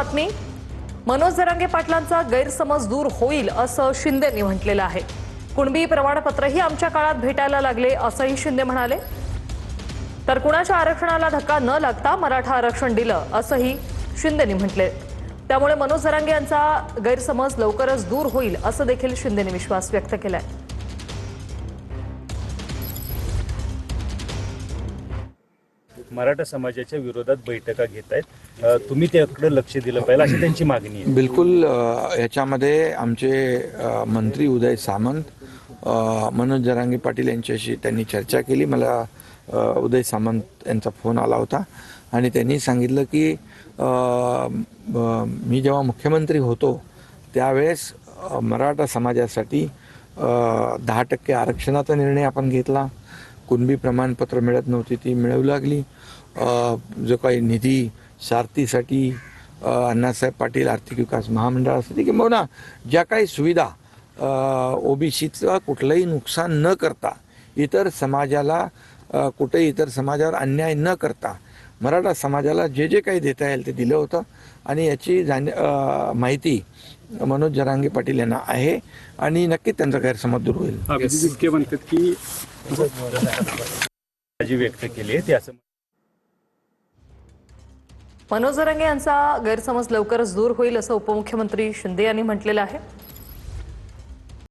बातमी. मनोज जरांगे पाटलांचा गैरसमज दूर होईल असं शिंदेंनी म्हटलेलं आहे. कुणबी प्रमाणपत्रही आमच्या काळात भेटायला लागले असंही शिंदे म्हणाले. तर कुणाच्या आरक्षणाला धक्का न लागता मराठा आरक्षण दिलं असंही शिंदेंनी म्हटले. त्यामुळे मनोज जरांगे यांचा गैरसमज लवकरच दूर होईल असं देखील शिंदेंनी विश्वास व्यक्त केलाय. मराठा समाजाच्या विरोधात बैठका घेत आहेत, तुम्ही त्याकडे लक्ष दिलं पाहिजे अशी त्यांची मागणी आहे. बिलकुल. याच्यामध्ये आमचे मंत्री उदय सामंत मनोज जरांगे पाटील यांच्याशी त्यांनी चर्चा केली. मला उदय सामंत यांचा फोन आला होता आणि त्यांनी सांगितलं की मी जेव्हा मुख्यमंत्री होतो त्यावेळेस मराठा समाजासाठी 10% आरक्षणाचा निर्णय आपण घेतला. कुणबी प्रमाणपत्र मिळत नव्हती, ती मिळवू लागली. जो काही निधी सारथीसाठी अण्णासाहेब पाटील आर्थिक विकास महामंडळासाठी किंवा ज्या काही सुविधा ओबीसीचं कुठलंही नुकसान न करता इतर समाजाला कुठेही इतर समाजावर अन्याय न करता मराठा समाजाला जे जे काही देता येईल ते दिलं होतं. आणि याची माहिती मनोज जरांगे पाटील यांना आहे आणि नक्कीच त्यांचा गैरसमज दूर होईल. इतके म्हणतात की व्यक्त केली आहे ते असं. मनोज जरांगे यांचा गैरसमज लवकरच दूर होईल असं उपमुख्यमंत्री शिंदे यांनी म्हटलेलं आहे.